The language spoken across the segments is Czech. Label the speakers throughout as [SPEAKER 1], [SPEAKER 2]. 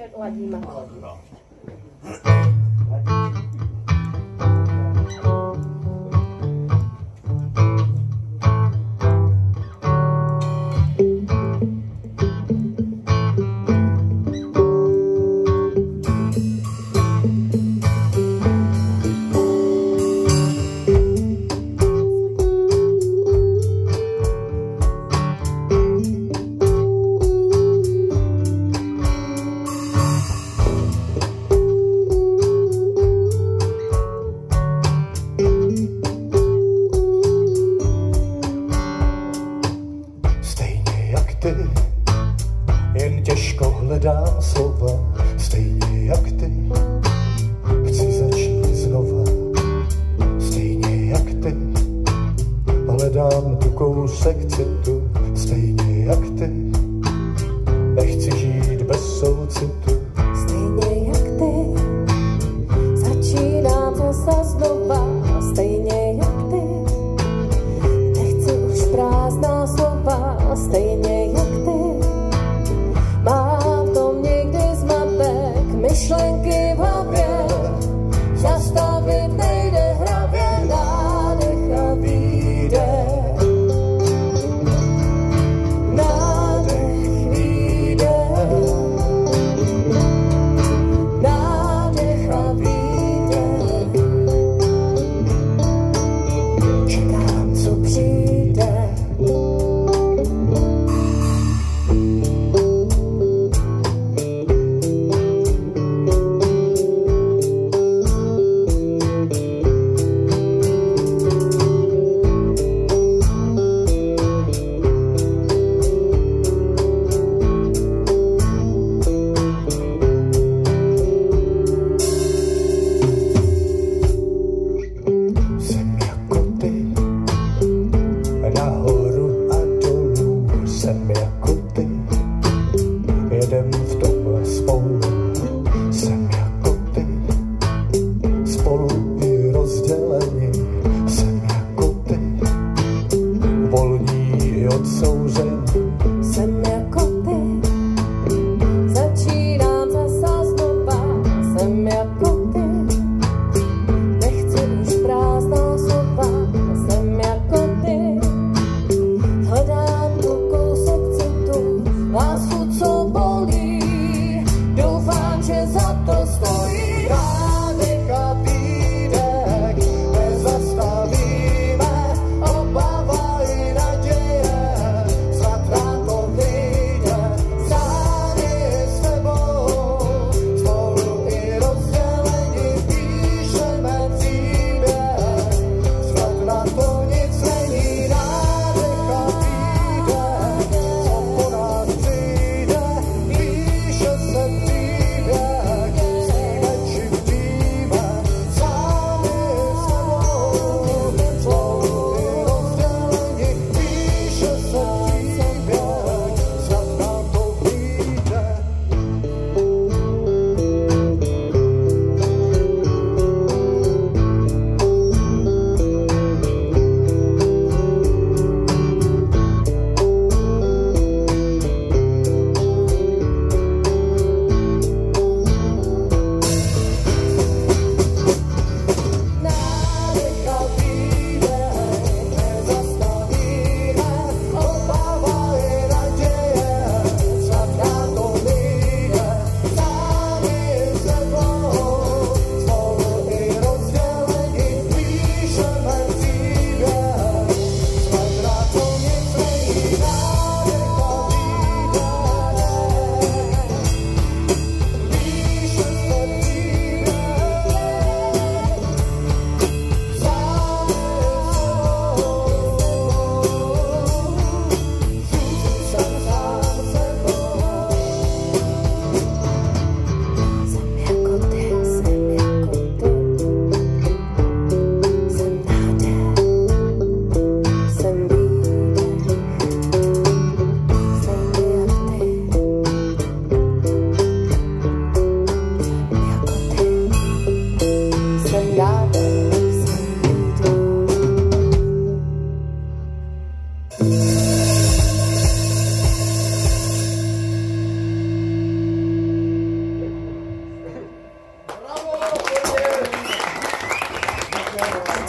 [SPEAKER 1] ještě ladíme.
[SPEAKER 2] Jen těžko hledám slova, stejně jak ty. Chci začít znova, stejně jak ty. Hledám tu kousek citu, stejně jak ty. Nechci žít bez soucitu,
[SPEAKER 3] stejně jak ty. Začínám zase znova, stejně jak ty. Nechci už prázdná slova, stejně jak ty. Mám v tom někdy zmatek, myšlenky v hlavě. Zastavit nejde hravě, nádech a výdech. Nádech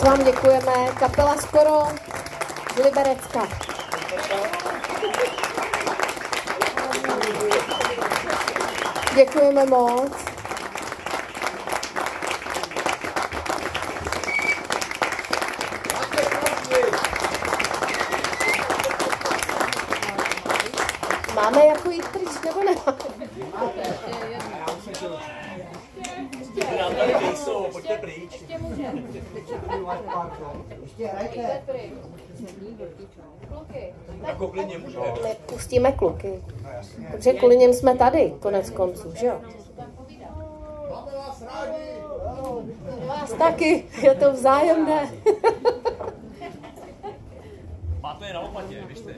[SPEAKER 3] Moc vám děkujeme. Kapela Skoro z Liberecka. Děkujeme moc. Máme jako jít pryč, nebo nemáme?
[SPEAKER 1] Pojďte pryč.
[SPEAKER 4] Ještě hrajte.
[SPEAKER 3] My pustíme kluky. Protože kvůli něm jsme tady, konec konců, že jo? Vás taky, je to vzájemné.
[SPEAKER 1] Máte je na lopatě, víš ty.